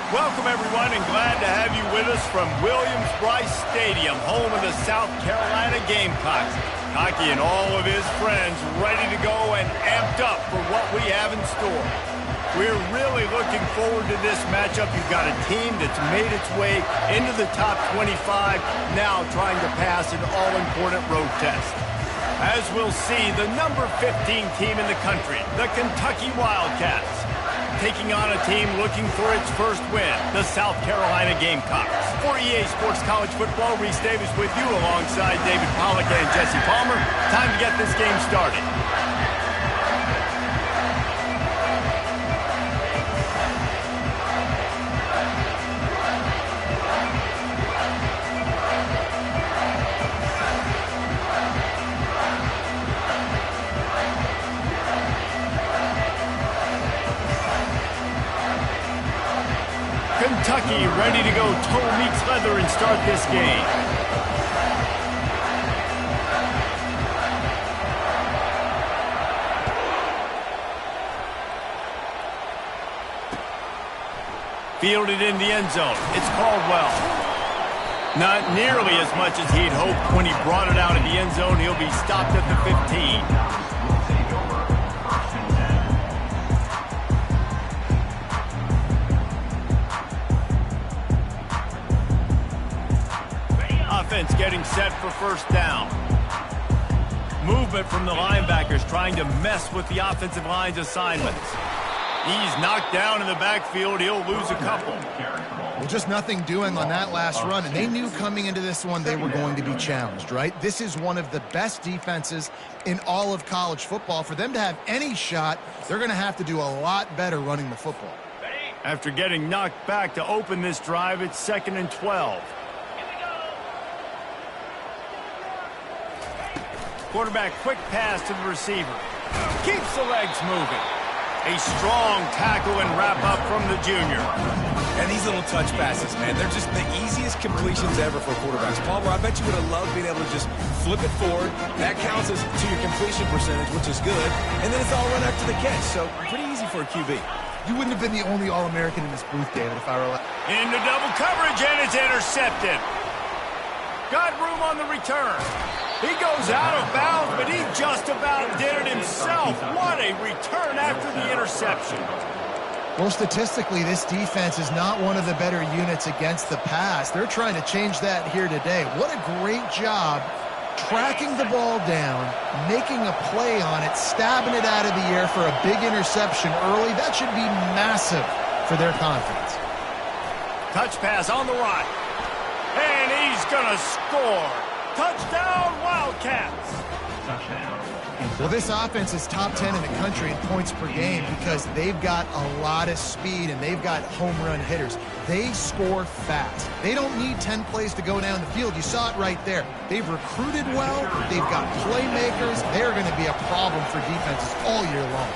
Welcome, everyone, and glad to have you with us from Williams-Brice Stadium, home of the South Carolina Gamecocks. Hockey and all of his friends ready to go and amped up for what we have in store. We're really looking forward to this matchup. You've got a team that's made its way into the top 25, now trying to pass an all-important road test. As we'll see, the number 15 team in the country, the Kentucky Wildcats, taking on a team looking for its first win, the South Carolina Gamecocks. For EA Sports College Football, Reese Davis with you alongside David Pollack and Jesse Palmer. Time to get this game started. Kentucky ready to go toe meets leather and start this game. Fielded in the end zone. It's Caldwell. Not nearly as much as he'd hoped when he brought it out of the end zone. He'll be stopped at the 15. Offense getting set for first down. Movement from the linebackers trying to mess with the offensive line's assignments. He's knocked down in the backfield. He'll lose a couple. Well, just nothing doing on that last run, and they knew coming into this one they were going to be challenged, right? This is one of the best defenses in all of college football. For them to have any shot, they're going to have to do a lot better running the football. After getting knocked back to open this drive, it's 2nd and 12. Quarterback, quick pass to the receiver. Keeps the legs moving. A strong tackle and wrap up from the junior. And these little touch passes, man, they're just the easiest completions ever for quarterbacks. Palmer, I bet you would have loved being able to just flip it forward. That counts as to your completion percentage, which is good. And then it's all run after the catch, so pretty easy for a QB. You wouldn't have been the only All-American in this booth, David, if I were allowed. Into double coverage, and it's intercepted. Got room on the return. He goes out of bounds, but he just about did it himself. What a return after the interception. Well, statistically, this defense is not one of the better units against the pass. They're trying to change that here today. What a great job tracking the ball down, making a play on it, stabbing it out of the air for a big interception early. That should be massive for their confidence. Touch pass on the right. And he's going to score. Touchdown, Wildcats. Well, this offense is top 10 in the country in points per game because they've got a lot of speed and they've got home run hitters. They score fast. They don't need 10 plays to go down the field. You saw it right there. They've recruited well. They've got playmakers. They're going to be a problem for defenses all year long.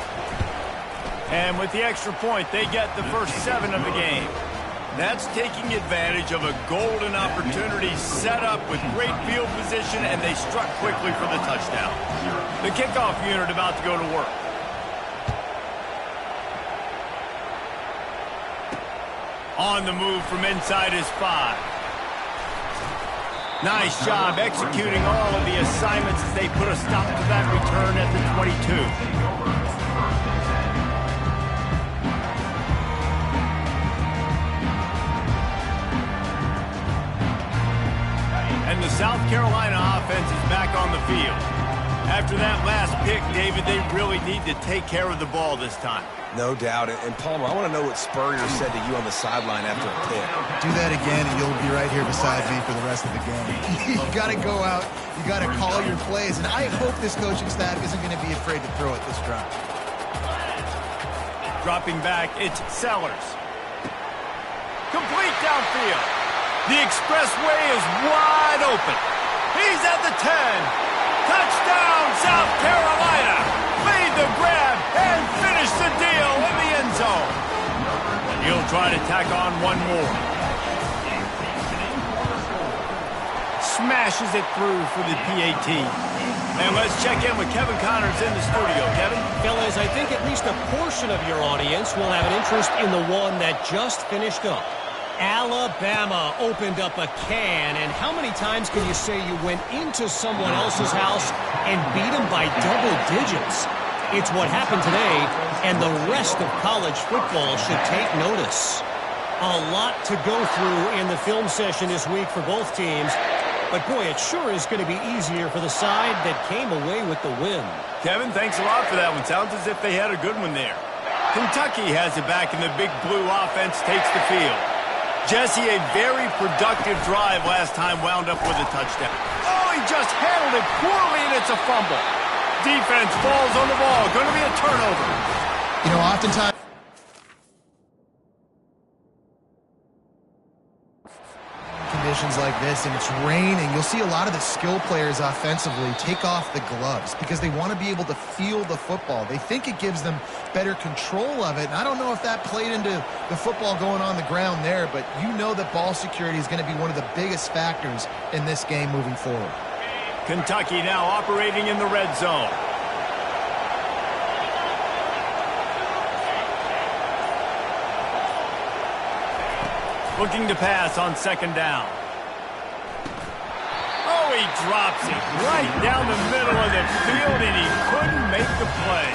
And with the extra point, they get the first 7 of the game. That's taking advantage of a golden opportunity set up with great field position, and they struck quickly for the touchdown. The kickoff unit about to go to work. On the move from inside his 5. Nice job executing all of the assignments as they put a stop to that return at the 22. And the South Carolina offense is back on the field. After that last pick, David, they really need to take care of the ball this time. No doubt. And Palmer, I want to know what Spurrier said to you on the sideline after a pick. Do that again, and you'll be right here beside me for the rest of the game. You got to go out. You got to call your plays. And I hope this coaching staff isn't going to be afraid to throw it this drive. Dropping back, it's Sellers. Complete downfield. The expressway is wide open. He's at the 10. Touchdown, South Carolina. Made the grab and finished the deal in the end zone. He'll try to tack on one more. smashes it through for the PAT. And let's check in with Kevin Connors in the studio. Kevin? Fellas, I think at least a portion of your audience will have an interest in the one that just finished up. Alabama opened up a can, and how many times can you say you went into someone else's house and beat them by double digits? It's what happened today, and the rest of college football should take notice. A lot to go through in the film session this week for both teams, but boy, it sure is going to be easier for the side that came away with the win. Kevin, thanks a lot for that one. Sounds as if they had a good one there. Kentucky has it back, and the big blue offense takes the field. Jesse, a very productive drive last time, wound up with a touchdown. Oh, he just handled it poorly, and it's a fumble. Defense falls on the ball. Going to be a turnover. You know, oftentimes conditions like this and it's raining, you'll see a lot of the skill players offensively take off the gloves because they want to be able to feel the football. They think it gives them better control of it, and I don't know if that played into the football going on the ground there, but you know that ball security is going to be one of the biggest factors in this game moving forward. Kentucky now operating in the red zone. Looking to pass on second down. Oh, he drops it right down the middle of the field, and he couldn't make the play.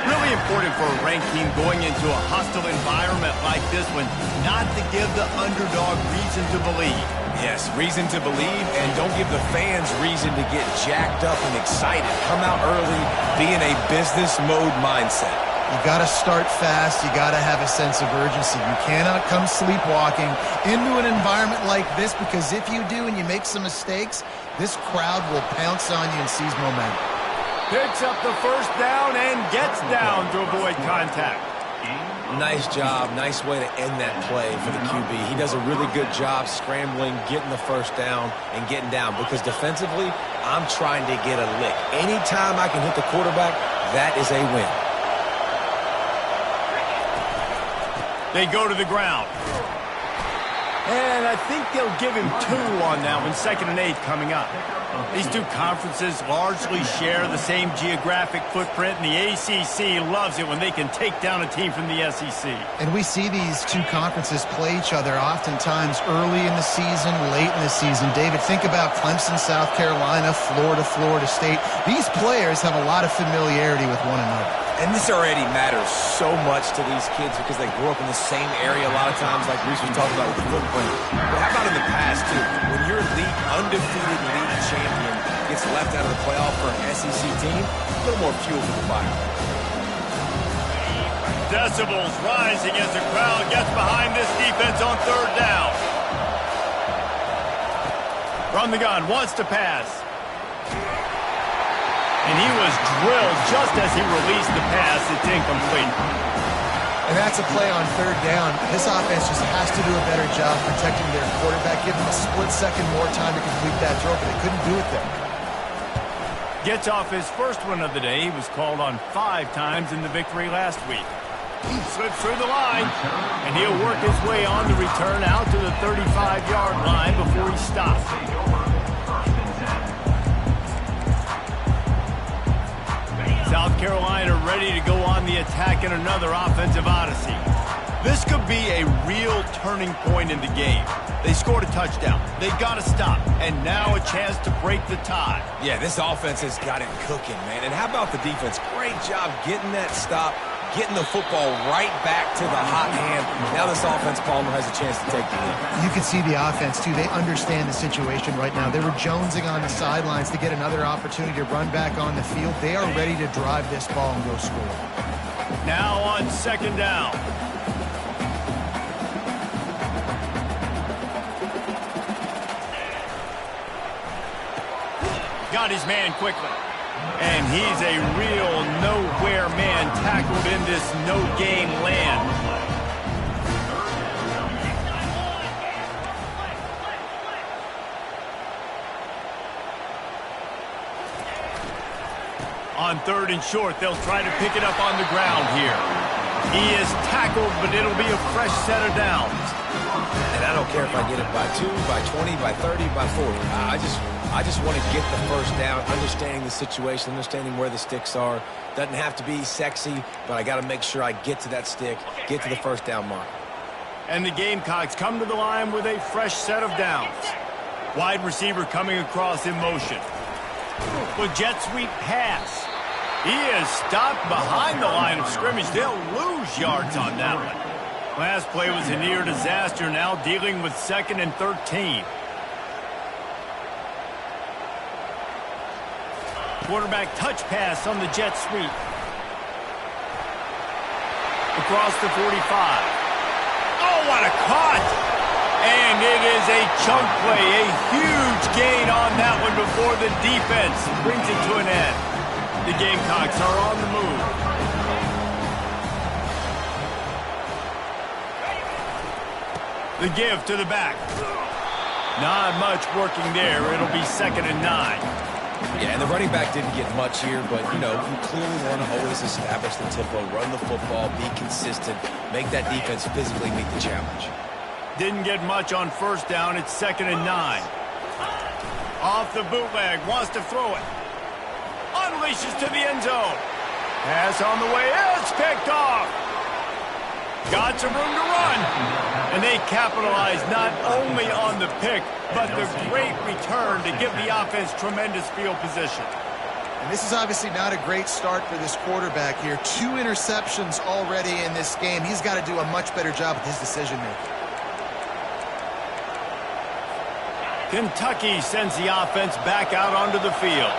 Really important for a ranked team going into a hostile environment like this one, not to give the underdog reason to believe. Yes, reason to believe, and don't give the fans reason to get jacked up and excited. Come out early, be in a business mode mindset. You got to start fast. You got to have a sense of urgency. You cannot come sleepwalking into an environment like this, because if you do and you make some mistakes, this crowd will pounce on you and seize momentum. Picks up the first down and gets down to avoid contact. Nice job. Nice way to end that play for the QB. He does a really good job scrambling, getting the first down, and getting down, because defensively, I'm trying to get a lick. Anytime I can hit the quarterback, that is a win. They go to the ground. And I think they'll give him 2 on that one. 2nd and 8 coming up. These two conferences largely share the same geographic footprint, and the ACC loves it when they can take down a team from the SEC. And we see these two conferences play each other oftentimes early in the season, late in the season. David, think about Clemson, South Carolina, Florida, Florida State. These players have a lot of familiarity with one another. And this already matters so much to these kids because they grew up in the same area a lot of times, like Reese was talking about with the footprint. But how about in the past, too? When your undefeated league champion gets left out of the playoff for an SEC team, a little more fuel for the fire. Decibels rising as the crowd gets behind this defense on 3rd down. From the gun, wants to pass. And he was drilled just as he released the pass. It's incomplete. And that's a play on 3rd down. This offense just has to do a better job protecting their quarterback. Give them a split second more time to complete that throw, but they couldn't do it there. Gets off his first one of the day. He was called on 5 times in the victory last week. He slips through the line, and he'll work his way on the return out to the 35-yard line before he stops. South Carolina ready to go on the attack in another offensive odyssey. This could be a real turning point in the game. They scored a touchdown. They got to stop. And now a chance to break the tie. Yeah, this offense has got it cooking, man. And how about the defense? Great job getting that stop, getting the football right back to the hot hand. Now this offense, Palmer, has a chance to take the lead. You can see the offense, too. They understand the situation right now. They were jonesing on the sidelines to get another opportunity to run back on the field. They are ready to drive this ball and go score. Now on 2nd down. Got his man quickly. And he's a real nowhere man tackled in this no-game land. On 3rd and short, they'll try to pick it up on the ground here. He is tackled, but it'll be a fresh set of downs. And I don't care if I get it by 2, by 20, by 30, by 40. I just want to get the first down, understanding the situation, understanding where the sticks are. Doesn't have to be sexy, but I got to make sure I get to that stick, get to the first down mark. And the Gamecocks come to the line with a fresh set of downs. Wide receiver coming across in motion. With jet sweep pass. He is stopped behind the line of scrimmage. They'll lose yards on that one. Last play was a near disaster, now dealing with 2nd and 13. Quarterback touch pass on the jet sweep. Across the 45. Oh, what a caught! And it is a chunk play, a huge gain on that one before the defense brings it to an end. The Gamecocks are on the move. The give to the back. Not much working there. It'll be 2nd and 9. Yeah, and the running back didn't get much here, but, you know, you clearly want to always establish the tempo, run the football, be consistent, make that defense physically meet the challenge. Didn't get much on first down. It's 2nd and 9. Off the bootleg. Wants to throw it. Unleashes to the end zone. Pass on the way. It's picked off. Got some room to run. And they capitalize not only on the pick, but the great return to give the offense tremendous field position. And this is obviously not a great start for this quarterback here. 2 interceptions already in this game. He's got to do a much better job with his decision-making. Kentucky sends the offense back out onto the field.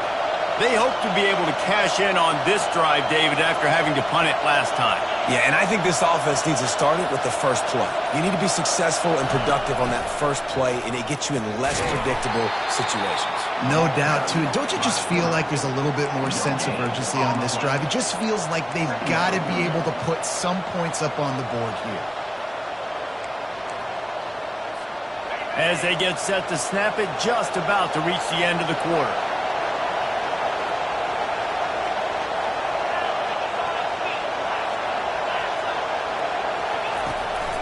They hope to be able to cash in on this drive, David, after having to punt it last time. Yeah, and I think this offense needs to start it with the first play. You need to be successful and productive on that first play, and it gets you in less predictable situations. No doubt, too. Don't you just feel like there's a little bit more sense of urgency on this drive? It just feels like they've got to be able to put some points up on the board here. As they get set to snap it, just about to reach the end of the quarter.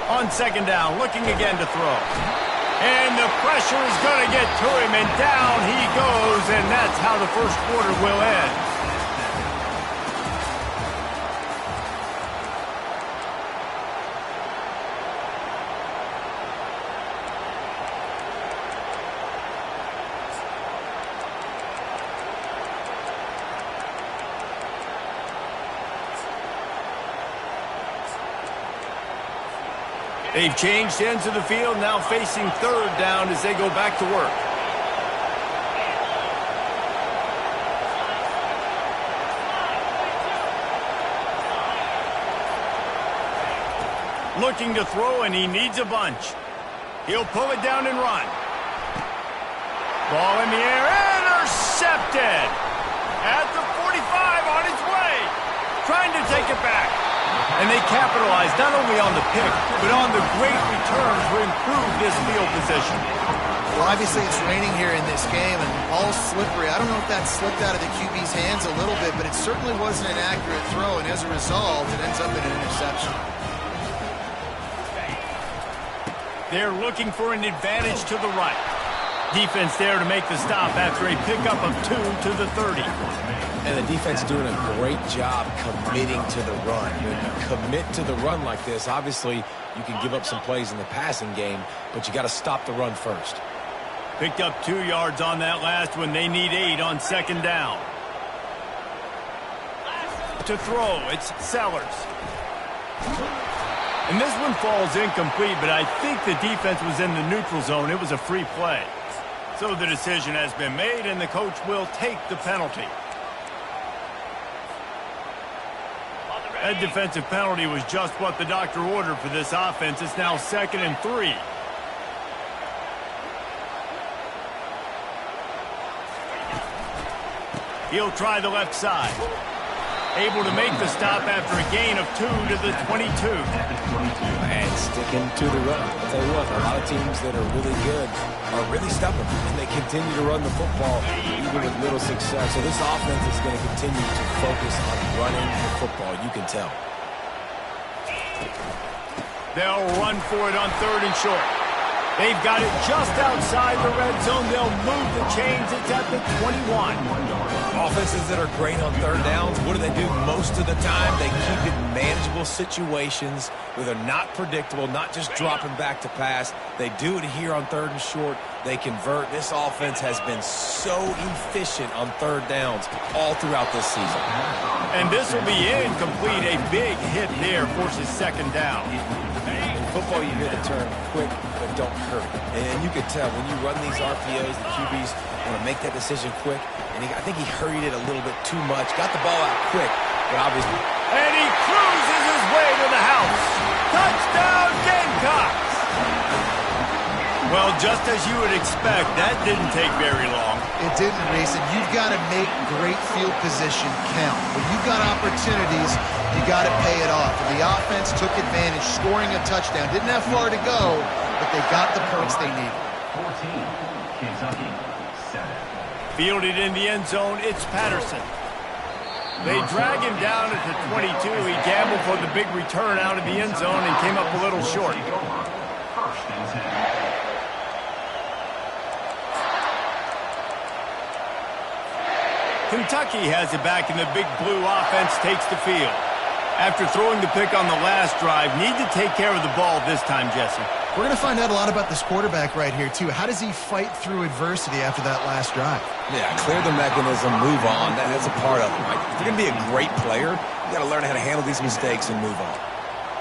On 2nd down, looking again to throw. And the pressure is going to get to him, and down he goes, and that's how the first quarter will end. They've changed ends of the field, now facing 3rd down as they go back to work. Looking to throw, and he needs a bunch. He'll pull it down and run. Ball in the air, intercepted! At the 45, on its way. Trying to take it back. And they capitalize not only on the pick, but on the great return to improve this field position. Well, obviously it's raining here in this game, and ball's slippery. I don't know if that slipped out of the QB's hands a little bit, but it certainly wasn't an accurate throw, and as a result, it ends up in an interception. They're looking for an advantage to the right. Defense there to make the stop after a pickup of 2 to the 30. And the defense doing a great job committing to the run. When you commit to the run like this, obviously you can give up some plays in the passing game, but you got to stop the run first. Picked up 2 yards on that last one. They need 8 on 2nd down. To throw, it's Sellers. And this one falls incomplete, but I think the defense was in the neutral zone. It was a free play. So the decision has been made, and the coach will take the penalty. That defensive penalty was just what the doctor ordered for this offense. It's now 2nd and 3. He'll try the left side. Able to make the stop after a gain of 2 to the 22. And sticking to the run. I'll tell you what, a lot of teams that are really good are really stubborn, and they continue to run the football even with little success. So this offense is going to continue to focus on running the football. You can tell. They'll run for it on 3rd and short. They've got it just outside the red zone. They'll move the chains. It's at the 21. Offenses that are great on 3rd downs, what do? Most of the time, they keep it in manageable situations where they're not predictable, not just dropping back to pass. They do it here on 3rd and short. They convert. This offense has been so efficient on 3rd downs all throughout this season. And this will be incomplete. A big hit there forces 2nd down. In football, you hear the term quick, but don't hurt. And you can tell when you run these RPOs, the QBs want to make that decision quick. And I think he hurried it a little bit too much. Got the ball out quick, but obviously. And he cruises his way to the house. Touchdown, Gamecocks! Well, just as you would expect, that didn't take very long. It didn't, Reese, and you've got to make great field position count. When you've got opportunities, you got to pay it off. And the offense took advantage, scoring a touchdown. Didn't have far to go, but they got the points they needed. 14, Kentucky, 7. Fielded in the end zone, it's Patterson. They drag him down at the 22. He gambled for the big return out of the end zone and came up a little short. 1st and 10. Kentucky has it back, and the big blue offense takes the field. After throwing the pick on the last drive, need to take care of the ball this time, Jesse. We're going to find out a lot about this quarterback right here, too. How does he fight through adversity after that last drive? Yeah, clear the mechanism, move on. That's a part of it, right? If you're going to be a great player, you got to learn how to handle these mistakes and move on.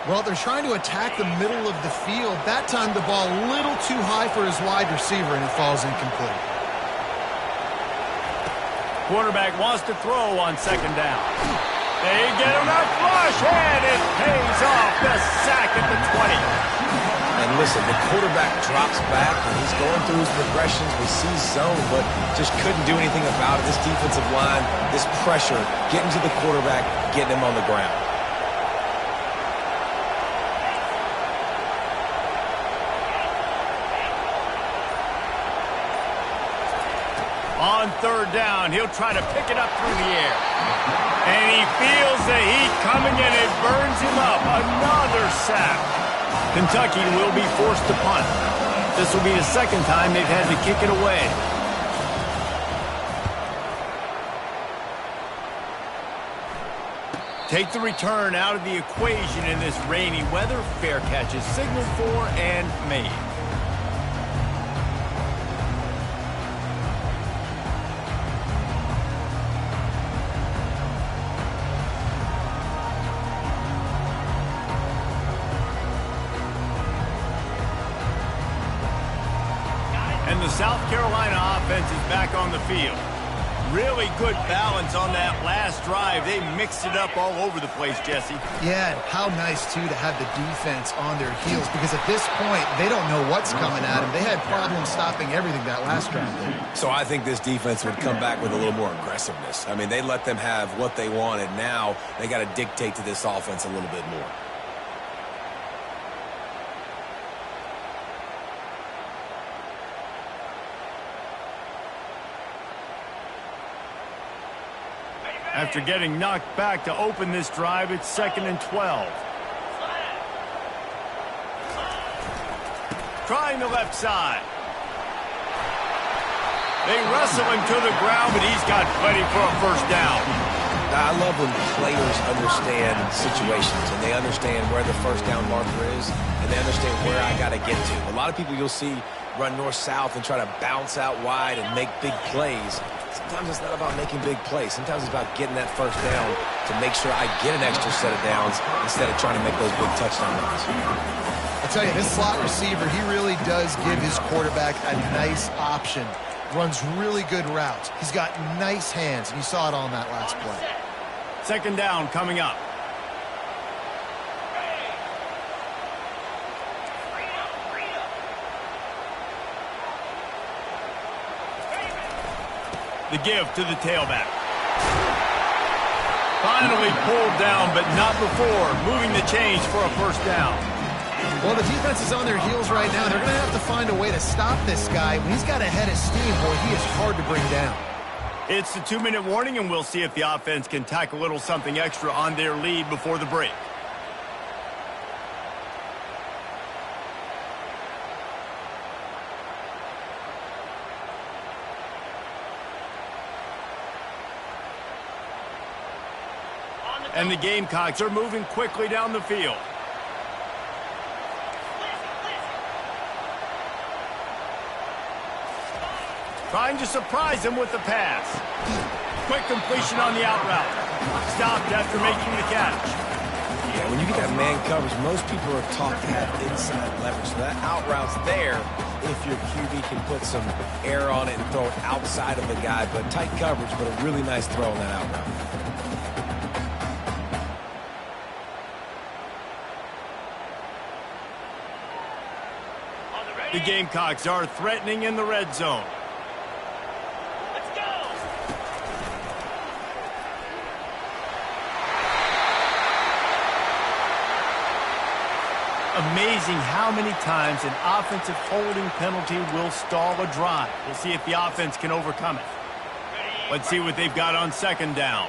Well, they're trying to attack the middle of the field. That time the ball a little too high for his wide receiver, and it falls incomplete. Quarterback wants to throw on 2nd down. They get him a flush, and it pays off. The sack at the 20. And listen, the quarterback drops back, and he's going through his progressions. We see zone, but just couldn't do anything about it. This defensive line, this pressure, getting to the quarterback, getting him on the ground. On 3rd down, he'll try to pick it up through the air. And he feels the heat coming, and it burns him up. Another sack. Kentucky will be forced to punt. This will be the 2nd time they've had to kick it away. Take the return out of the equation in this rainy weather. Fair catch is signaled for and made. And the South Carolina offense is back on the field. Really good balance on that last drive. They mixed it up all over the place, Jesse. Yeah, and how nice, too, to have the defense on their heels, because at this point, they don't know what's coming at them. They had problems stopping everything that last drive. So I think this defense would come back with a little more aggressiveness. I mean, they let them have what they wanted. Now they got to dictate to this offense a little bit more. After getting knocked back to open this drive, it's 2nd and 12. Trying the left side. They wrestle him to the ground, but he's got plenty for a 1st down. I love when players understand situations and they understand where the 1st down marker is and they understand where I got to get to. A lot of people you'll see run north-south and try to bounce out wide and make big plays. Sometimes it's not about making big plays. Sometimes it's about getting that 1st down to make sure I get an extra set of downs instead of trying to make those big touchdown runs. I'll tell you, this slot receiver, he really does give his quarterback a nice option. Runs really good routes. He's got nice hands, and you saw it all in that last play. 2nd down coming up. The give to the tailback. Finally pulled down, but not before moving the chains for a 1st down. Well, the defense is on their heels right now. They're going to have to find a way to stop this guy. When he's got a head of steam, boy, he is hard to bring down. It's the 2-minute warning, and we'll see if the offense can tack a little something extra on their lead before the break. And the Gamecocks are moving quickly down the field. Trying to surprise him with the pass. Quick completion on the out route. Stopped after making the catch. Yeah, when you get that man coverage, most people are taught to have inside leverage. So that out route's there if your QB can put some air on it and throw it outside of the guy. But tight coverage, but a really nice throw on that out route. The Gamecocks are threatening in the red zone. Amazing how many times an offensive holding penalty will stall a drive. We'll see if the offense can overcome it. Let's see what they've got on second down.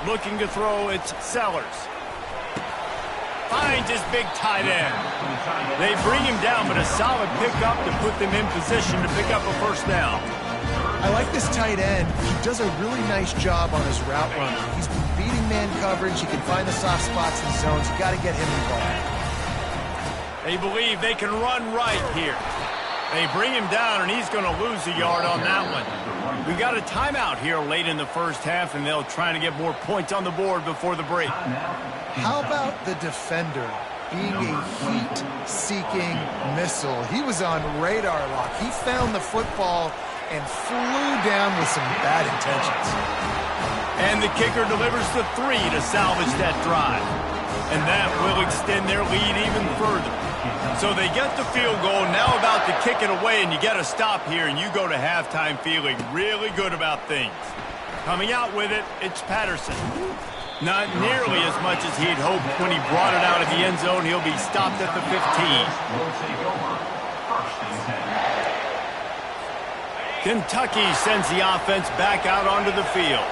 Looking to throw, it's Sellers. Finds his big tight end. They bring him down, but a solid pickup to put them in position to pick up a first down. I like this tight end. He does a really nice job on his route running. He's been beating man coverage. He can find the soft spots in zones. You got to get him involved. They believe they can run right here. They bring him down, and he's going to lose a yard on that one. We've got a timeout here late in the first half, and they'll try to get more points on the board before the break. How about the defender being a heat-seeking missile? He was on radar lock. He found the football and flew down with some bad intentions. And the kicker delivers the 3 to salvage that drive. And that will extend their lead even further. So they get the field goal, now about to kick it away, and you get a stop here, and you go to halftime feeling really good about things. Coming out with it, it's Patterson. Not nearly as much as he'd hoped when he brought it out of the end zone. He'll be stopped at the 15. Kentucky sends the offense back out onto the field.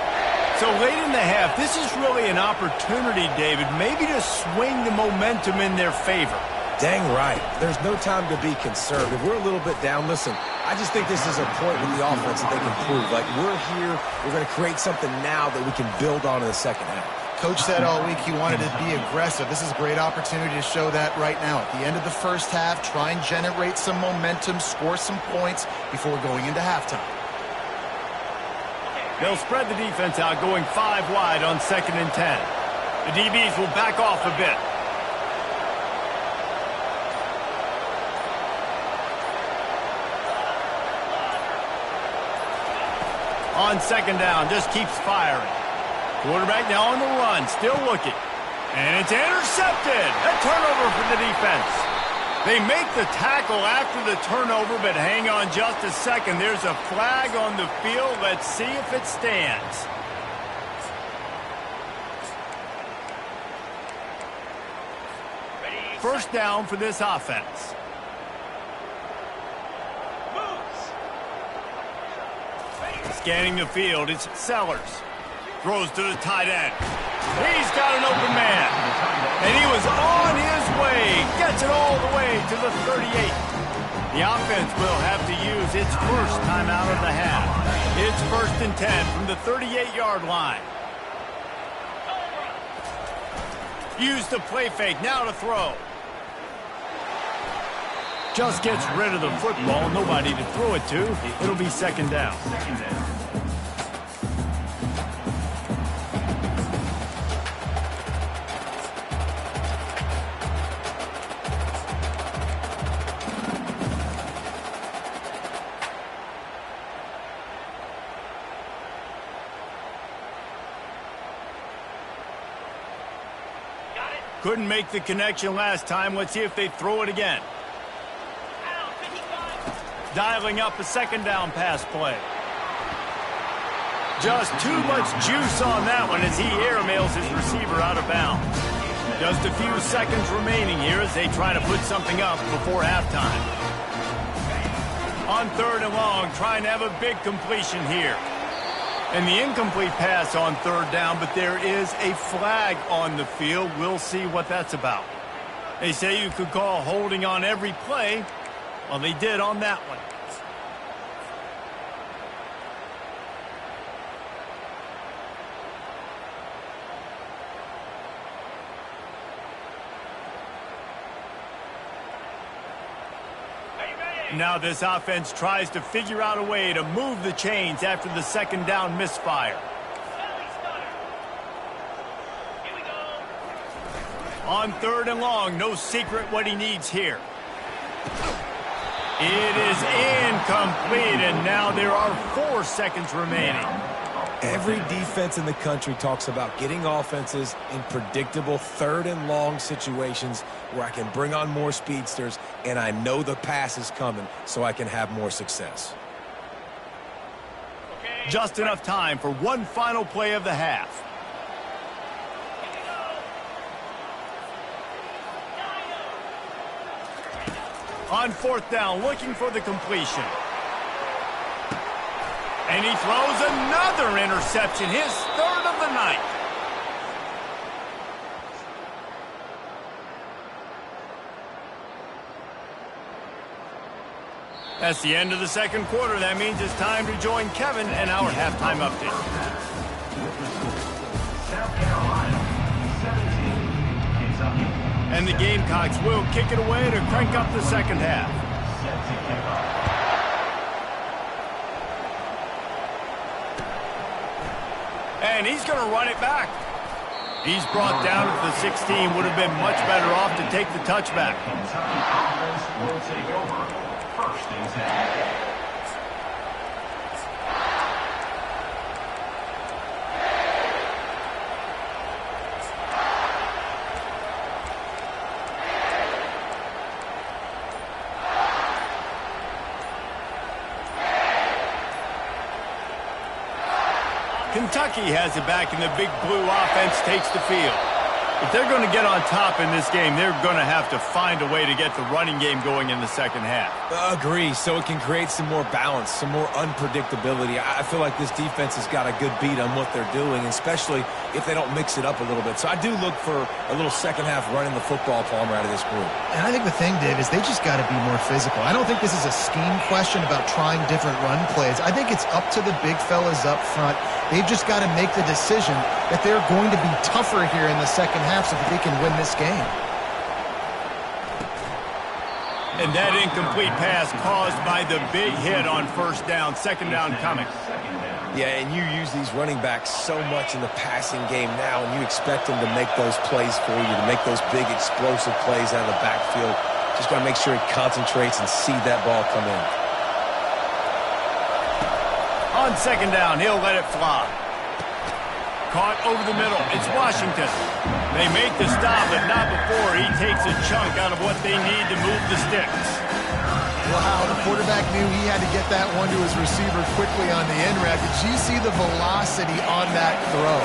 So late in the half, this is really an opportunity, David, maybe to swing the momentum in their favor. Dang right. There's no time to be conservative. We're a little bit down. Listen, I just think this is a point with the offense that they can prove. Like, we're here, we're going to create something now that we can build on in the second half. Coach said all week he wanted to be aggressive. This is a great opportunity to show that right now. At the end of the first half, try and generate some momentum, score some points before going into halftime. They'll spread the defense out, going 5 wide on 2nd and 10. The DBs will back off a bit. On 2nd down, just keeps firing. Quarterback now on the run, still looking. And it's intercepted. A turnover for the defense. They make the tackle after the turnover, but hang on just a second. There's a flag on the field. Let's see if it stands. First down for this offense. Scanning the field, it's Sellers. Throws to the tight end. He's got an open man. And he was on his way. Gets it all the way to the 38. The offense will have to use its first timeout of the half. It's 1st and 10 from the 38-yard line. Use the play fake, now to throw. Just gets rid of the football, nobody to throw it to. It'll be 2nd down. Couldn't make the connection last time. Let's see if they throw it again. Dialing up a 2nd down pass play. Just too much juice on that one as he airmails his receiver out of bounds. Just a few seconds remaining here as they try to put something up before halftime. On 3rd and long, trying to have a big completion here. And the incomplete pass on 3rd down, but there is a flag on the field. We'll see what that's about. They say you could call holding on every play. Well, they did on that one. Now this offense tries to figure out a way to move the chains after the second down misfire. On 3rd and long, no secret what he needs here. It is incomplete, and now there are 4 seconds remaining. Every defense in the country talks about getting offenses in predictable 3rd and long situations where I can bring on more speedsters and I know the pass is coming so I can have more success. Just enough time for one final play of the half. On 4th down, looking for the completion. And he throws another interception, his 3rd of the night. That's the end of the second quarter. That means it's time to join Kevin and our halftime update. South Carolina, 17, Kentucky. And the Gamecocks will kick it away to crank up the second half. Set to kick off. And he's going to run it back. He's brought down at the 16. Would have been much better off to take the touchback. Kentucky offense will take over. 1st and 10. Kentucky has it back, and the big blue offense takes the field. If they're going to get on top in this game, they're going to have to find a way to get the running game going in the second half. Agree, so it can create some more balance, some more unpredictability. I feel like this defense has got a good beat on what they're doing, especially if they don't mix it up a little bit. So I do look for a little second half running the football, Palmer, out of this group. And I think the thing, Dave, is they just got to be more physical. I don't think this is a scheme question about trying different run plays. I think it's up to the big fellas up front. They've just got to make the decision that they're going to be tougher here in the second half so that they can win this game. And that incomplete pass caused by the big hit on 1st down. 2nd down coming. Yeah, and you use these running backs so much in the passing game now, and you expect them to make those plays for you, to make those big explosive plays out of the backfield. Just got to make sure he concentrates and see that ball come in. On 2nd down, he'll let it fly. Caught over the middle. It's Washington. They make the stop, but not before he takes a chunk out of what they need to move the sticks. Wow, the quarterback knew he had to get that one to his receiver quickly on the end route. Did you see the velocity on that throw?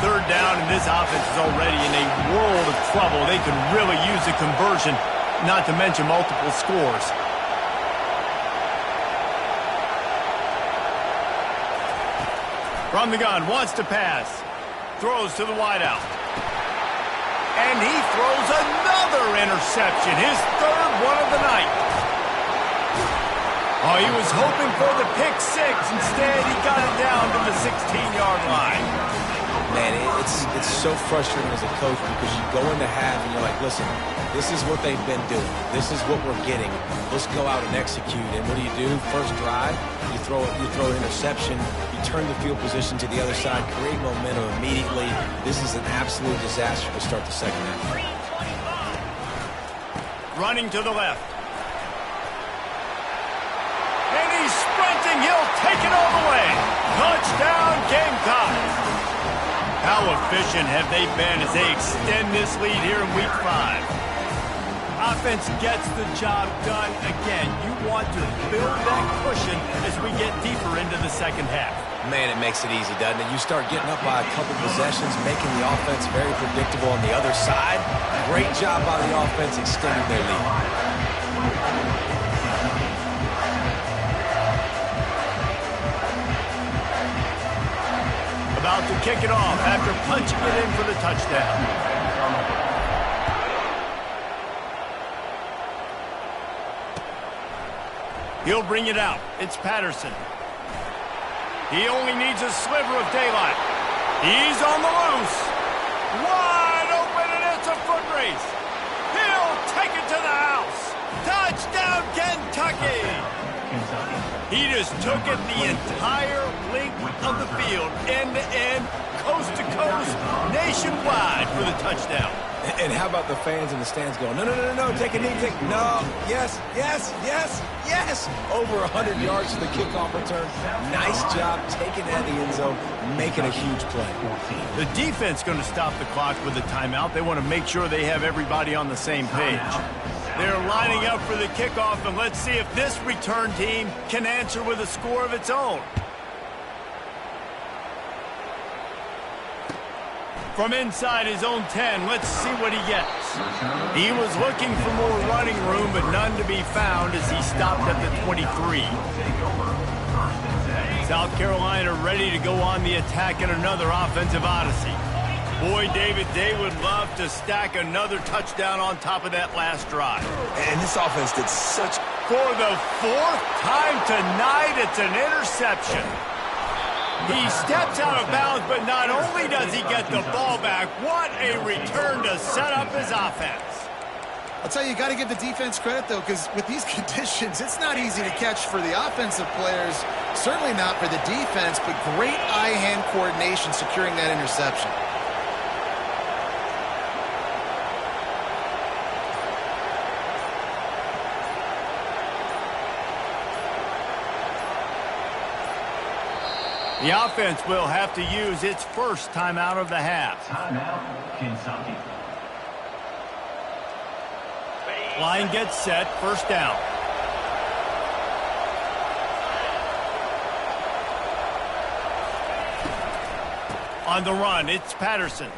3rd down, and this offense is already in a world of trouble. They could really use a conversion, not to mention multiple scores. From the gun, wants to pass. Throws to the wideout. And he throws another interception, his 3rd one of the night. Oh, he was hoping for the pick 6. Instead, he got it down to the 16-yard line. Man, it's so frustrating as a coach because you go into half and you're like, listen, this is what they've been doing. This is what we're getting. Let's go out and execute. And what do? First drive, you throw an interception. You turn the field position to the other side, create momentum immediately. This is an absolute disaster to start the second half. Running to the left. And he's sprinting. He'll take it all the way. Touchdown, Gamecocks. How efficient have they been as they extend this lead here in Week 5? Offense gets the job done again. You want to build that cushion as we get deeper into the second half. Man, it makes it easy, doesn't it? You start getting up by a couple possessions, making the offense very predictable on the other side. Great job by the offense extending their lead. About to kick it off after punching it in for the touchdown. He'll bring it out. It's Patterson. He only needs a sliver of daylight. He's on the loose. Wide open, and it's a foot race. He'll take it to the house. Touchdown, Kentucky. Kentucky. He just took it the entire length of the field, end to end, coast to coast, nationwide for the touchdown. And how about the fans in the stands going, no, no, no, no, no, take a knee, no, yes, yes, yes, yes. Over 100 yards to the kickoff return. Nice job taking that in the end zone, making a huge play. The defense going to stop the clock with a timeout. They want to make sure they have everybody on the same page. They're lining up for the kickoff, and let's see if this return team can answer with a score of its own. From inside his own 10, let's see what he gets. He was looking for more running room, but none to be found as he stopped at the 23. South Carolina ready to go on the attack in another offensive odyssey. Boy, David, they would love to stack another touchdown on top of that last drive. And this offense did such... For the fourth time tonight, it's an interception. He steps out of bounds, but not only does he get the ball back, what a return to set up his offense. I'll tell you, you got to give the defense credit, though, because with these conditions, it's not easy to catch for the offensive players, certainly not for the defense, but great eye-hand coordination securing that interception. The offense will have to use its first timeout of the half. Timeout, Kentucky. Line gets set, first down. On the run, it's Patterson.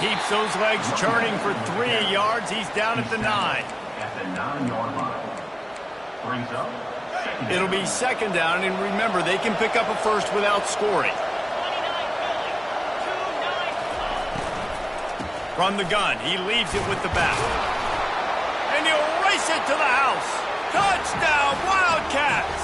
Keeps those legs churning for 3 yards. He's down at the 9. At the 9-yard line. Brings up. It'll be second down, and remember, they can pick up a first without scoring. From the gun, he leaves it with the back. And he'll race it to the house. Touchdown, Wildcats!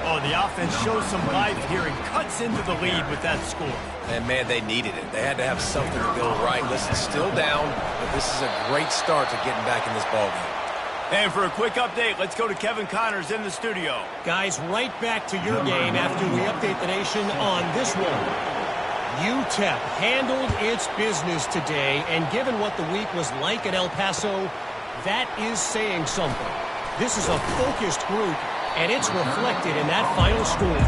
Oh, the offense shows some life here and cuts into the lead with that score. And, man, they needed it. They had to have something to go right. Listen, still down, but this is a great start to getting back in this ballgame. And for a quick update, let's go to Kevin Connors in the studio. Guys, right back to your game after we update the nation on this one. UTEP handled its business today, and given what the week was like at El Paso, that is saying something. This is a focused group, and it's reflected in that final score.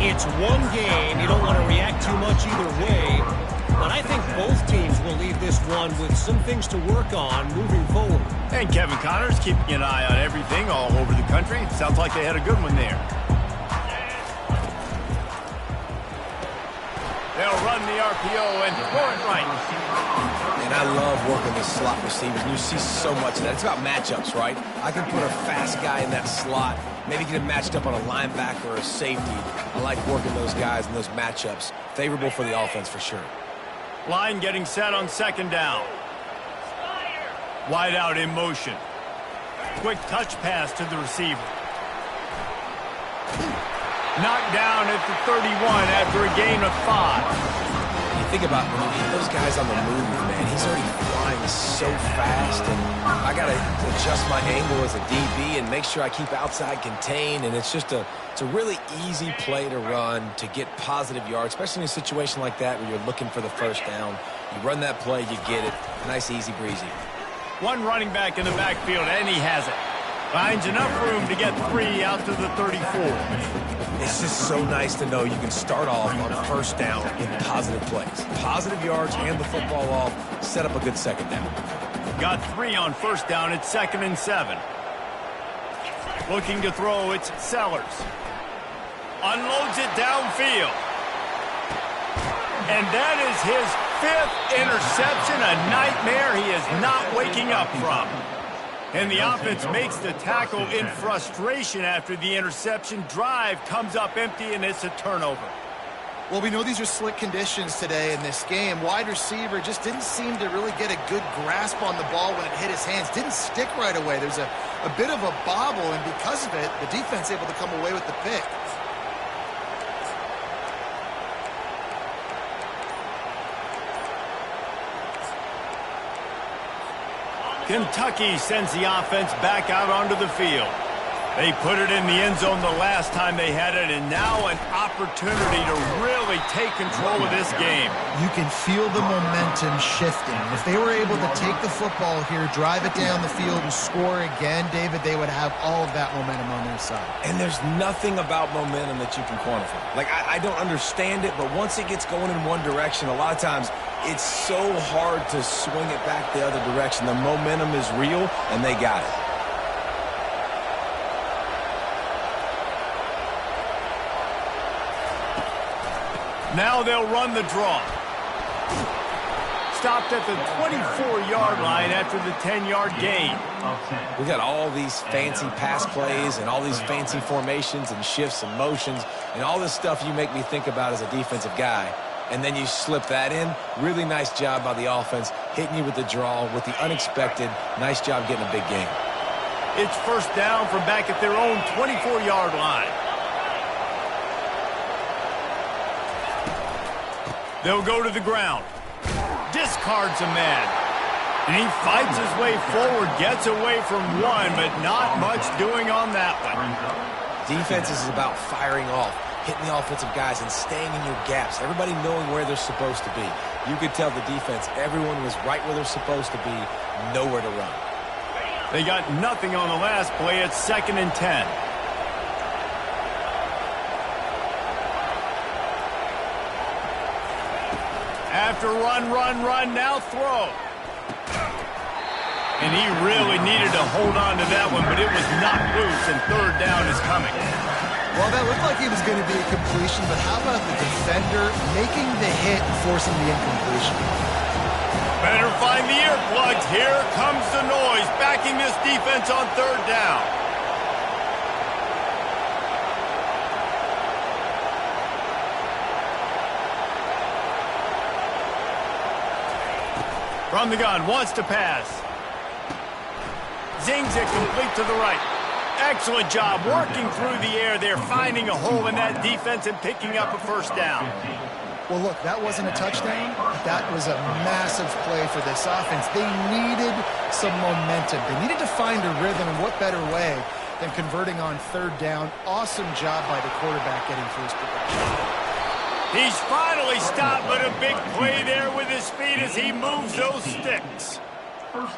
It's one game. You don't want to react too much either way, but I think both teams will leave this one with some things to work on moving forward. And Kevin Connors keeping an eye on everything all over the country. Sounds like they had a good one there. They'll run the RPO and throw it right. And I love working with slot receivers. And you see so much of that. It's about matchups, right? I can put a fast guy in that slot, maybe get him matched up on a linebacker or a safety. I like working those guys in those matchups. Favorable for the offense for sure. Line getting set on second down. Wide out in motion. Quick touch pass to the receiver. Knocked down at the 31 after a gain of 5. You think about when you get those guys on the move, man, he's already flying so fast, and I got to adjust my angle as a DB and make sure I keep outside contained, and it's a really easy play to run to get positive yards, especially in a situation like that where you're looking for the first down. You run that play, you get it. Nice, easy breezy. One running back in the backfield, and he has it. Finds enough room to get 3 out to the 34. It's just so nice to know you can start off on first down in positive plays. Positive yards, hand the football off, set up a good second down. Got 3 on first down. It's 2nd and 7. Looking to throw, it's Sellers. Unloads it downfield. And that is his 5th interception, a nightmare he is not waking up from. And the offense makes the tackle in frustration after the interception. Drive comes up empty, and it's a turnover. Well, we know these are slick conditions today in this game. Wide receiver just didn't seem to really get a good grasp on the ball when it hit his hands. Didn't stick right away. There's a bit of a bobble, and because of it, the defense able to come away with the pick. Kentucky sends the offense back out onto the field. They put it in the end zone the last time they had it, and now an opportunity to really take control of this game. You can feel the momentum shifting. If they were able to take the football here, drive it down the field, and score again, David, they would have all of that momentum on their side. And there's nothing about momentum that you can quantify. Like, I don't understand it, but once it gets going in one direction, a lot of times it's so hard to swing it back the other direction. The momentum is real, and they got it. Now they'll run the draw. Stopped at the 24-yard line after the 10-yard gain. We got all these fancy pass plays and all these fancy formations and shifts and motions and all this stuff you make me think about as a defensive guy. And then you slip that in. Really nice job by the offense, hitting you with the draw, with the unexpected. Nice job getting a big game. It's first down from back at their own 24-yard line. They'll go to the ground. Discards a man. And he fights his way forward, gets away from one, but not much doing on that one. Defenses is about firing off, hitting the offensive guys and staying in your gaps. Everybody knowing where they're supposed to be. You could tell the defense, everyone was right where they're supposed to be, nowhere to run. They got nothing on the last play. It's 2nd and 10. After run, now throw. And he really needed to hold on to that one, but it was knocked loose, and third down is coming. Well, that looked like it was going to be a completion, but how about the defender making the hit and forcing the incompletion? Better find the earplugs. Here comes the noise, backing this defense on third down. From the gun, wants to pass. Zings it complete to the right. Excellent job working through the air there, finding a hole in that defense and picking up a first down. Well, look, that wasn't a touchdown. That was a massive play for this offense. They needed some momentum. They needed to find a rhythm, and what better way than converting on third down. Awesome job by the quarterback getting through his progression. He's finally stopped, but a big play there with his feet as he moves those sticks.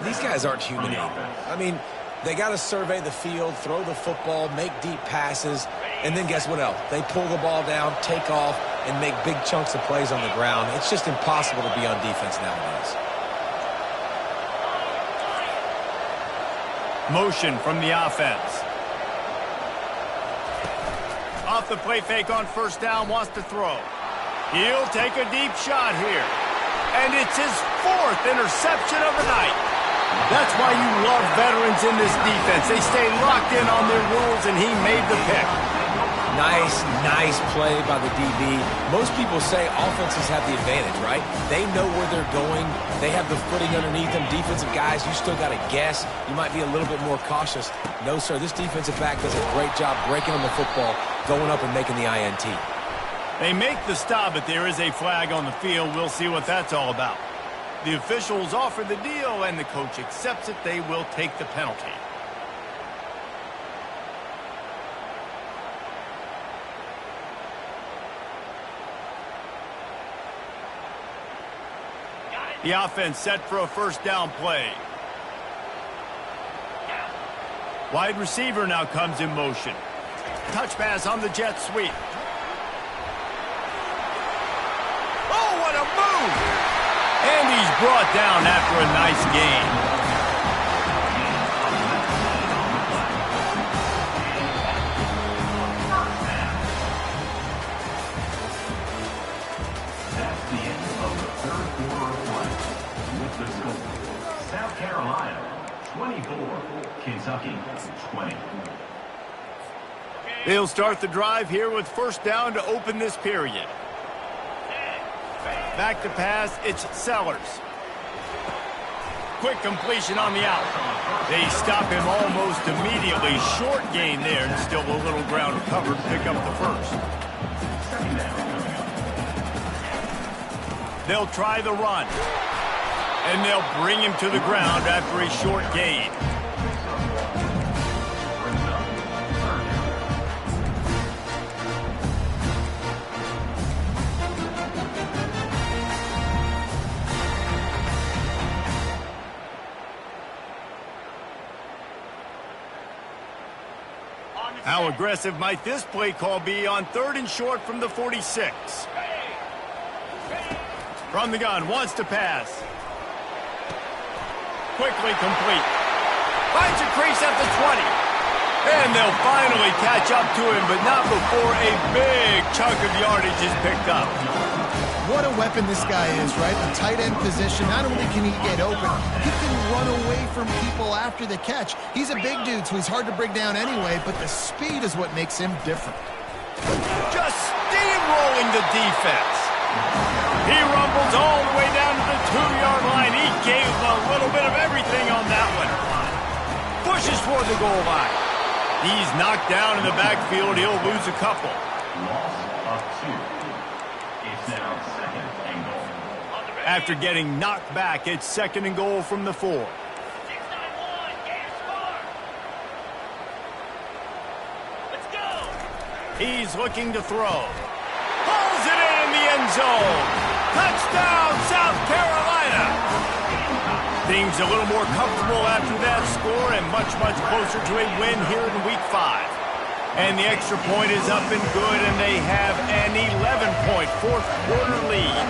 These guys aren't human anymore. I mean, they got to survey the field, throw the football, make deep passes, and then guess what else? They pull the ball down, take off, and make big chunks of plays on the ground. It's just impossible to be on defense nowadays. Motion from the offense. Off the play fake on first down, wants to throw. He'll take a deep shot here. And it's his 4th interception of the night. That's why you love veterans in this defense. They stay locked in on their rules, and he made the pick. Nice play by the DB. Most people say offenses have the advantage, right? They know where they're going. They have the footing underneath them. Defensive guys, you still got to guess. You might be a little bit more cautious. No, sir, this defensive back does a great job breaking on the football, going up and making the INT. They make the stop, but there is a flag on the field. We'll see what that's all about. The officials offer the deal, and the coach accepts it. They will take the penalty. The offense set for a first down play. Wide receiver now comes in motion. Touch pass on the jet sweep. Oh, what a move! And he's brought down after a nice gain. That's the end of the third quarter of play. With the score, South Carolina 24, Kentucky 20. They'll start the drive here with first down to open this period. Back to pass, it's Sellers. Quick completion on the out. They stop him almost immediately. Short gain there, and still a little ground covered. Pick up the first. They'll try the run. And they'll bring him to the ground after a short gain. How aggressive might this play call be on 3rd and short from the 46? From the gun, wants to pass. Quickly complete. Finds a crease at the 20. And they'll finally catch up to him, but not before a big chunk of yardage is picked up. What a weapon this guy is, right? The tight end position, not only can he get open, he can run away from people after the catch. He's a big dude, so he's hard to bring down anyway, but the speed is what makes him different. Just steamrolling the defense. He rumbles all the way down to the 2-yard line. He gave a little bit of everything on that one. Pushes toward the goal line. He's knocked down in the backfield. He'll lose a couple. Loss of 2. It's now 2nd and goal. After getting knocked back, it's 2nd and goal from the 4. 691, game score. Let's go. He's looking to throw. Pulls it in the end zone. Touchdown, South Carolina. Things a little more comfortable after that score and much, much closer to a win here in Week 5. And the extra point is up and good, and they have an 11-point fourth-quarter lead.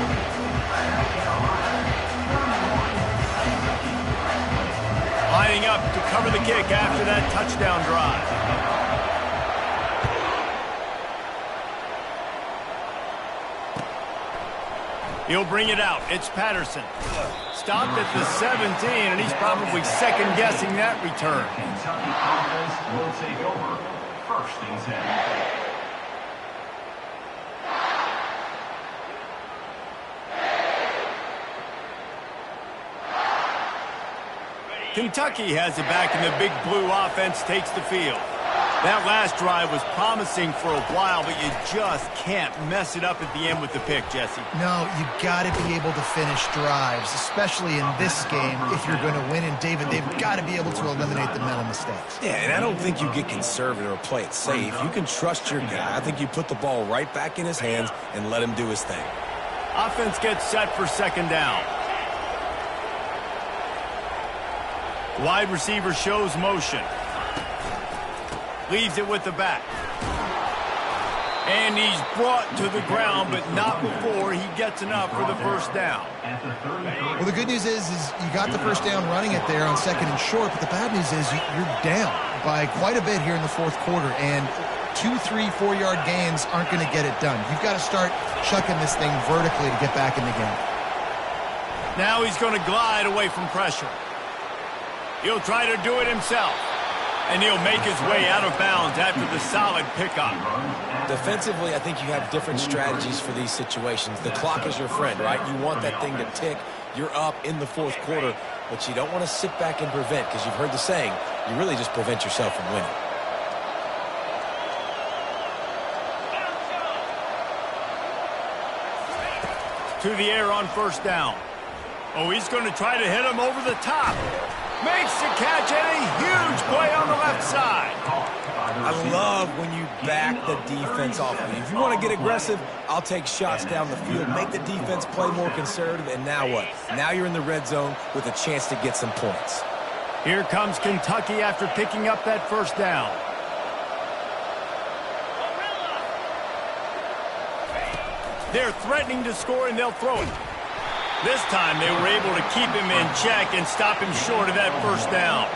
Lining up to cover the kick after that touchdown drive. He'll bring it out. It's Patterson. Stopped at the 17, and he's probably second-guessing that return. Kentucky offense will take over. 1st and 10. Kentucky has it back, and the Big Blue offense takes the field. That last drive was promising for a while, but you just can't mess it up at the end with the pick, Jesse. No, you got to be able to finish drives, especially in this game. If you're going to win, and David, they've got to be able to eliminate the mental mistakes. Yeah, and I don't think you get conservative or play it safe. You can trust your guy. I think you put the ball right back in his hands and let him do his thing. Offense gets set for 2nd down. Wide receiver shows motion. Leaves it with the back. And he's brought to the ground, but not before he gets enough for the 1st down. Well, the good news is you got the 1st down running it there on 2nd and short, but the bad news is you're down by quite a bit here in the 4th quarter, and 2, 3, 4-yard gains aren't going to get it done. You've got to start chucking this thing vertically to get back in the game. Now he's going to glide away from pressure. He'll try to do it himself. And he'll make his way out of bounds after the solid pickup. Defensively, I think you have different strategies for these situations. The clock is your friend, right? You want that thing to tick. You're up in the 4th quarter, but you don't want to sit back and prevent, because you've heard the saying, you really just prevent yourself from winning. To the air on 1st down. Oh, he's going to try to hit him over the top. Makes the catch, and a huge play on the left side. I love when you back the defense off of you. If you want to get aggressive, I'll take shots down the field, make the defense play more conservative, and now what? Now you're in the red zone with a chance to get some points. Here comes Kentucky after picking up that 1st down. They're threatening to score, and they'll throw it. This time they were able to keep him in check and stop him short of that 1st down.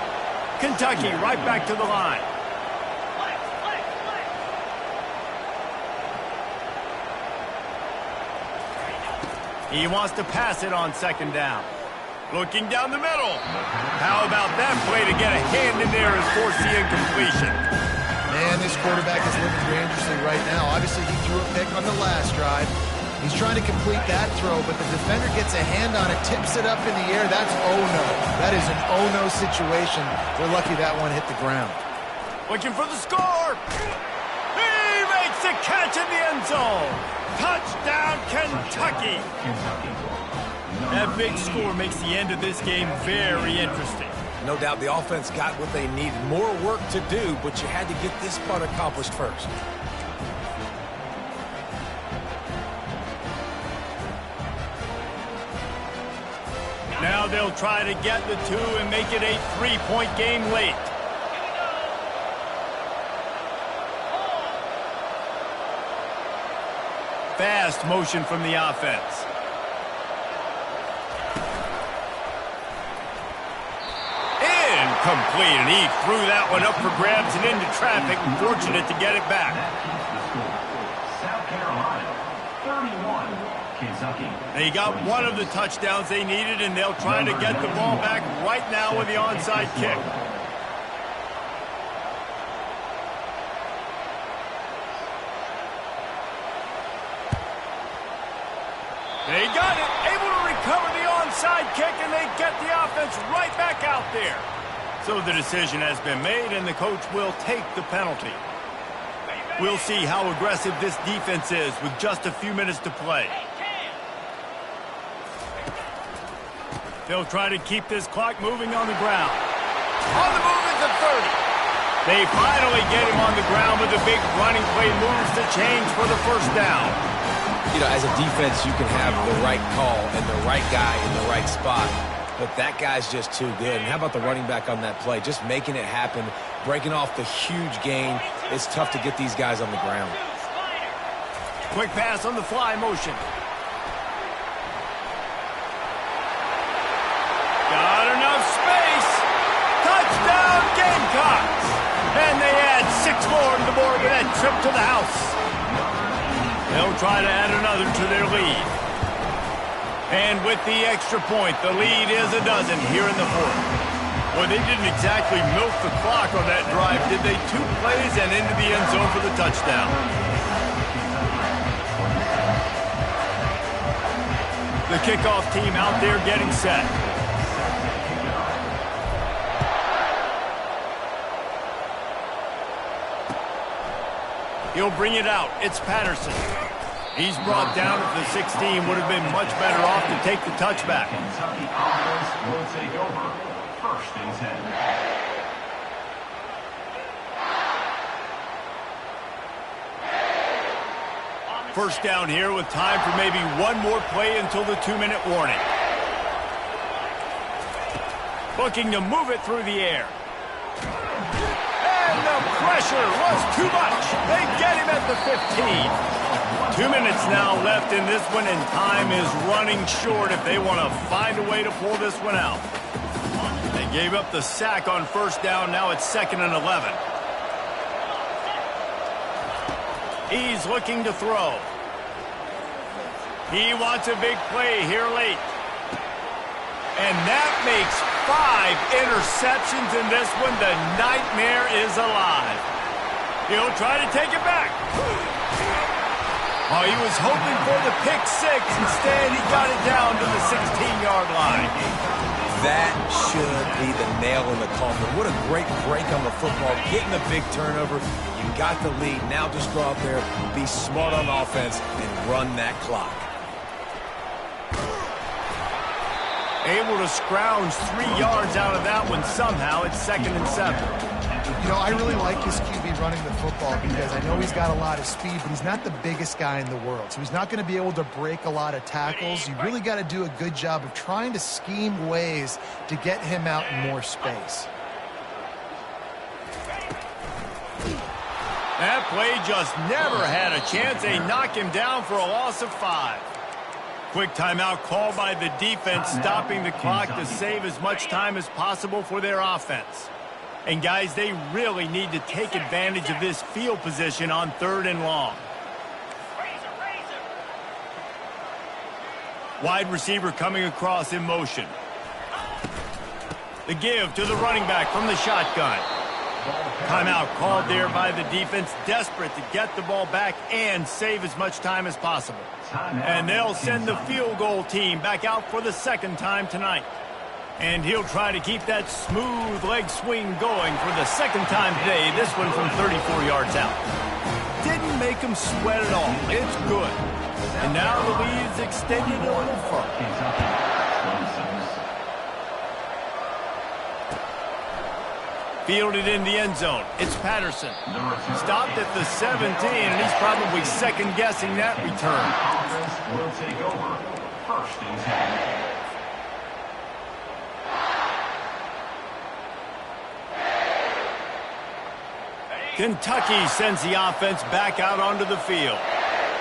Kentucky right back to the line. He wants to pass it on 2nd down. Looking down the middle. How about that play to get a hand in there and force the incompletion? Man, this quarterback is living dangerously right now. Obviously, he threw a pick on the last drive. He's trying to complete that throw, but the defender gets a hand on it, tips it up in the air. That's oh-no. That is an oh-no situation. We're lucky that one hit the ground. Looking for the score. He makes the catch in the end zone. Touchdown, Kentucky. That big score makes the end of this game very interesting. No doubt the offense got what they needed. More work to do, but you had to get this part accomplished first. Now they'll try to get the two and make it a three-point game late. Fast motion from the offense. Incomplete, and he threw that one up for grabs and into traffic. Fortunate to get it back. South Carolina, 31, Kentucky. They got one of the touchdowns they needed, and they'll try to get the ball back right now with the onside kick. They got it, able to recover the onside kick, and they get the offense right back out there. So the decision has been made, and the coach will take the penalty. We'll see how aggressive this defense is with just a few minutes to play. They'll try to keep this clock moving on the ground. On the move is the 30. They finally get him on the ground with a big running play, moves the chains for the first down. You know, as a defense, you can have the right call and the right guy in the right spot, but that guy's just too good. And how about the running back on that play? Just making it happen, breaking off the huge gain. It's tough to get these guys on the ground. Quick pass on the fly motion. Got enough space. Touchdown Gamecocks. And they add 6 more to the board with that trip to the house. They'll try to add another to their lead. And with the extra point, the lead is a dozen here in the fourth. Well, they didn't exactly milk the clock on that drive, did they? 2 plays and into the end zone for the touchdown. The kickoff team out there getting set. He'll bring it out. It's Patterson. He's brought down at the 16. Would have been much better off to take the touchback. Kentucky offense will take over. 1st and 10. First down here with time for maybe one more play until the 2-minute warning. Looking to move it through the air. And the pressure was too much. They get him at the 15. 2 minutes now left in this one, and time is running short if they want to find a way to pull this one out. They gave up the sack on first down. Now it's 2nd and 11. He's looking to throw. He wants a big play here late. And that makes 5 interceptions in this one. The nightmare is alive. He'll try to take it back. Oh, he was hoping for the pick 6. Instead, he got it down to the 16-yard line. That should be the nail in the coffin. What a great break on the football. Getting a big turnover. You got the lead. Now just go out there, be smart on offense, and run that clock. Able to scrounge 3 yards out of that one somehow. It's 2nd and 7. You know, I really like his QB running the football because I know he's got a lot of speed, but he's not the biggest guy in the world. So he's not going to be able to break a lot of tackles. You really got to do a good job of trying to scheme ways to get him out in more space. That play just never had a chance. They knock him down for a loss of 5. Quick timeout called by the defense, stopping the clock to save as much time as possible for their offense. And guys, they really need to take advantage of this field position on 3rd and long. Wide receiver coming across in motion. The give to the running back from the shotgun. Timeout called there by the defense, desperate to get the ball back and save as much time as possible. And they'll send the field goal team back out for the 2nd time tonight. And he'll try to keep that smooth leg swing going for the 2nd time today, this one from 34 yards out. Didn't make him sweat at all. It's good. And now the lead is extended a little further. Fielded in the end zone. It's Patterson. Stopped at the 17, and he's probably second-guessing that return. Offense will take over. 1st and 10. Kentucky sends the offense back out onto the field.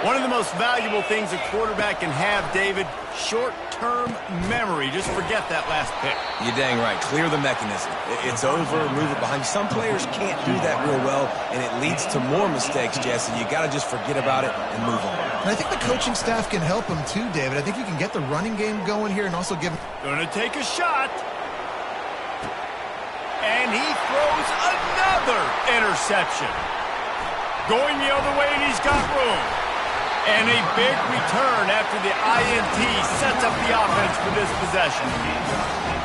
One of the most valuable things a quarterback can have, David, short-term memory. Just forget that last pick. You're dang right. Clear the mechanism. It's over, move it behind you. Some players can't do that real well, and it leads to more mistakes, Jesse. You got to just forget about it and move on. And I think the coaching staff can help him too, David. I think you can get the running game going here and also give him... Gonna take a shot. And he throws another interception. Going the other way, and he's got room. And a big return after the INT sets up the offense for this possession.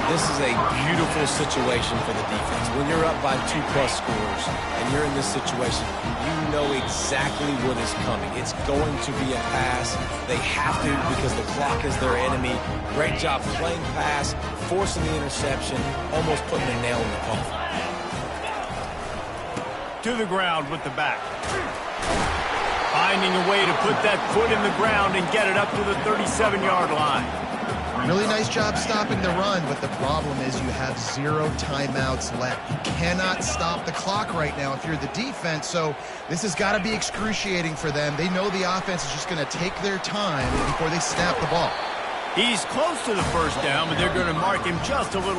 This is a beautiful situation for the defense. When you're up by 2+ scores and you're in this situation, you know exactly what is coming. It's going to be a pass. They have to because the clock is their enemy. Great job playing pass, forcing the interception, almost putting a nail in the coffin. To the ground with the back. Finding a way to put that foot in the ground and get it up to the 37-yard line. Really nice job stopping the run, but the problem is you have 0 timeouts left. You cannot stop the clock right now if you're the defense, so this has got to be excruciating for them. They know the offense is just going to take their time before they snap the ball. He's close to the first down, but they're going to mark him just a little